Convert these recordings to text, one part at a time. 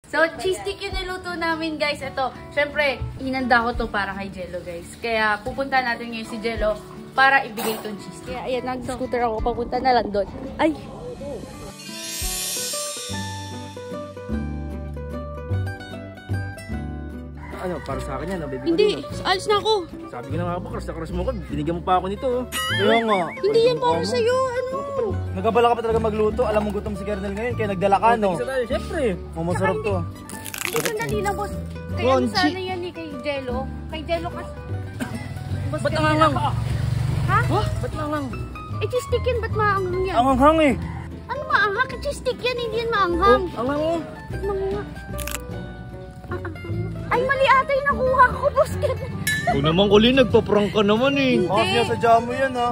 So, cheese stick yung niluto namin, guys. Ito, syempre, hinanda ko to para kay Jello, guys. Kaya, pupunta natin ngayon si Jello para ibigay itong cheese stick. Kaya, ayan, nag-scooter ako. Papunta na lang doon. Ay! Ano, para sa akin yan, baby. Hindi, alis na ako. Sabi ko na nga ba, crush na crush mo ko. Binigyan mo pa ako nito. Kaya nga. Hindi yan para sa'yo, ano? Nagabala ka pa talaga magluto. Alam mo gutom si Kernel ngayon, kaya nagdala ka, no? Siyempre. Masarap to. Hindi sandali lang, boss. Kaya sana yan eh, kay Jello. Kay Jello kasi. Boss, Ba't nangangang? Ha? Ba't nangangang? Eh, cheese stick yan, ba't maanghang yan? Ang hanghang eh. Ano maanghang? Cheese stick yan, hindi yan maanghang. Ang hango. Tignan mo nga. Ay, mali ata yung nakuha ko, boss. Kung naman uli, nagpa-prank ka naman eh. Mafia sa jamo yan, ha?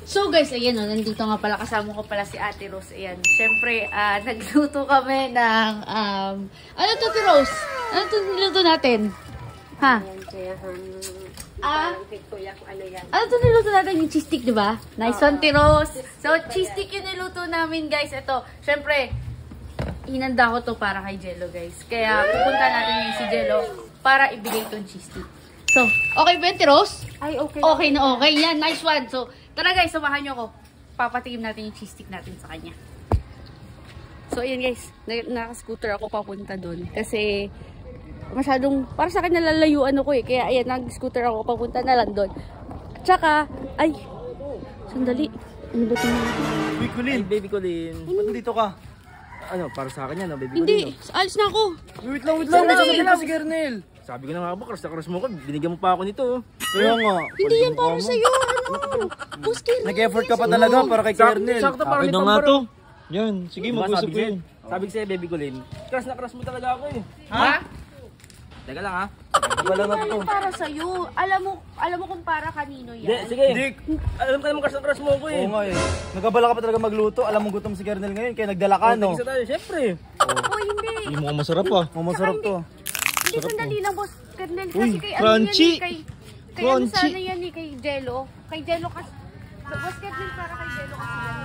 So guys, ayan o, nandito nga pala, kasama ko pala si Ate Rose. Ayan, syempre, nagluto kami ng, ano to, Ate Rose? Ano to niluto natin? Ha? Ano to niluto natin? Yung cheese stick, diba? Nice one, Ate Rose. So, cheese stick yung niluto namin, guys. Ito, syempre, hinanda ko to para kay Jello, guys. Kaya, pupunta natin ngayon si Jello para ibigay itong cheese stick. So, okay ba, Ate Rose? Ay, okay. Okay na okay. Yan, nice one. So, tara guys, samahan nyo ako. Papatikim natin yung cheese stick natin sa kanya. So, ayan guys. Naka-scooter ako papunta doon. Kasi, masyadong, para sa akin nalalayuan ako eh. Kaya, ayan, nag-scooter ako papunta na lang doon. Tsaka, ay, sandali. Ano ba ito? Baby Colin. Ay, baby Colin. Ba't dito ka? Ano, para sa akin yan, baby Colin. Hindi, alis na ako. Wait lang. Sasabihin na si Kernel. Sabi ko na nga ba, crush na crush mo ko. Binigyan mo pa ako nito. Kaya nga. Hindi yan para sa'yo. Ano? Boss Kernel. Nag-effort ka pa talaga para kay Kernel. Sakto para Akin ni na nga Pambaro. to. Yan, sige, mag-usap ko yun. Sabi ko sa'yo, baby Colin. Crush na crush mo talaga ako eh. Ha? Teka lang ha. Nagabala na to. Hindi para sa'yo. Alam mo kung para kanino yan. Hindi, sige. Hindi. Alam ka naman crush na crush mo ko eh. Oo nga eh. Nagabala ka pa talaga magluto. Alam mo gutom si Kernel ngayon, kaya nagdala ka, no? Isa tayo, siyempre. Oh, hindi. Hindi mo masarap ah. Masarap to. Hindi, sandali lang, boss Kernel. Kasi Uy, kay crunchy. ano yan eh, kay ano Crunchy. sana yan eh, kay Jello. Kay Jello kasi, boss Kernel para kay Jello kasi yan.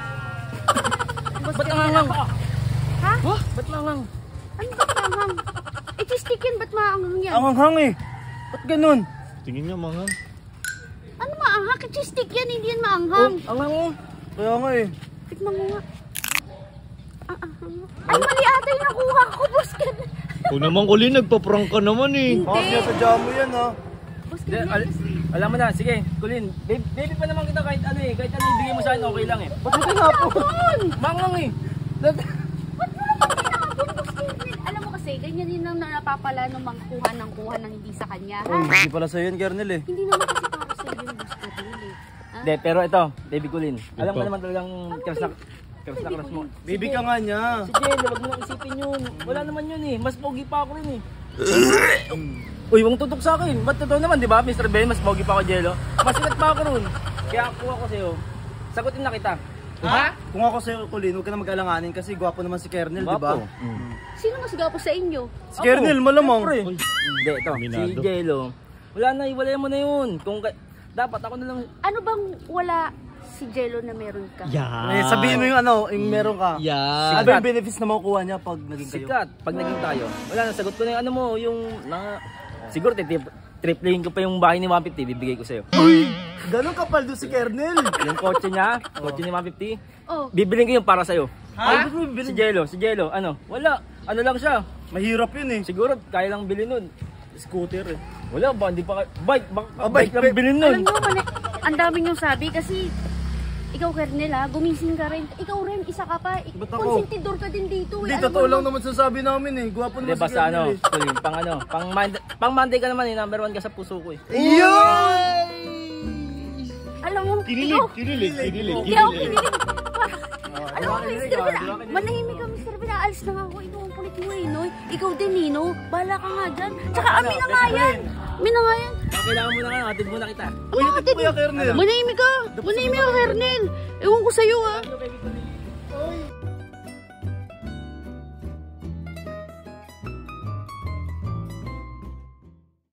Boss Ba't Kernel, nangangang? ha? Ba't nangangang? Ano ba maanghang? Eh, cheese stick yan, ba't maanghang yan? Ang hanghang eh. Ba't ganun? Tingin niya mga. Ano maanghang? Cheese stick yan, hindi yan maanghang. Ang hango. Kaya nga eh. Tikman mo nga. Ay, mali ata yung nakuha ko, boss Kernel. Kung naman uli, nagpa-prank ka naman eh. Mafia sa jamo yan, ha? Boss Hindi, Kernel, kasi... alam mo na, sige, Colin. Baby pa naman kita kahit ano eh. Kahit ano ibigay mo sa akin, okay lang eh. Ba't mo tinapon? Mangang eh. Ba't mo naman tinapon, boss Kernel? Alam mo kasi, ganyan din ang napapala ng mga kuha ng hindi sa kanya, ha? Ay, hindi pala sa'yo yun, Kernel eh. Hindi naman kasi para sa iyo, boss Kernel eh. Ha? Hindi, pero ito, baby Colin. Alam mo Ito. naman talagang crush na crush mo. Baby ka nga niya. Si Jello, wag mo nang isipin yun. Wala naman yun eh. Mas pogi pa ako rin eh. Uy, wag tutok sa akin. Ba't totoo naman, di ba? Mr. Ben, mas pogi pa ako, Jello. Mas sikat pa ako rin. Kaya kuha ko sa'yo. Sagutin na kita. Ha? Kung ako sa'yo, Colin, huwag ka na mag-alanganin kasi gwapo naman si Kernel, di ba? Gwapo. Sino mas gapo sa inyo? Si Kernel, malamang. Siyempre. Hindi, ito. Si Minado. Jello. Wala na, iwalay mo na yun. Kung dapat ako na lang. Ano bang wala si Jello na meron ka? Eh, sabihin mo yung ano, yung meron ka. Yan. Ano ba yung benefits na makukuha niya pag naging kayo? Sikat. Pag naging tayo. Wala na, sagot ko na yung ano mo, yung siguro triplayin ko pa yung bahay ni 150, bibigay ko sa'yo. Ganun kapal doon si Kernel. Yung kotse niya, kotse ni 150, Oh, bibiling ko yung para sa'yo. Ha? Si Jello, ano? Wala. Ano lang siya. Mahirap yun eh. Siguro, kaya lang bilhin nun. Scooter eh. Wala ba? Hindi pa bike. bike Lang bilhin nun. alam nyo, ang dami niyong sabi kasi ikaw, Kernel, ha? Gumising ka rin. Ikaw rin, isa ka pa. Ba't ako? Konsentidor ka din dito. Hindi, Alam totoo mo lang naman sasabi namin eh. Gwapo Hindi, naman si basta Kernel ano, eh. Colin, pang Monday ka naman eh. Number 1 ka sa puso ko eh. Alam mo, ikaw, Kinilig. hindi ako kinilig. Alam mo, Mr. Bina, manahimik ka, Mr. Bina. Alis na nga ako. Ikaw ang kulit mo eh, no? Ikaw din, Nino. Bahala ka nga dyan. Tsaka, amin na nga yan. Amin na nga yan. Kailangan mo na nga, atid mo na kita. Uy, natin po yung Kernel. Manahimik ka. Manahimik ka, Kernel. Ewan ko sa'yo, ha. Baby Colin.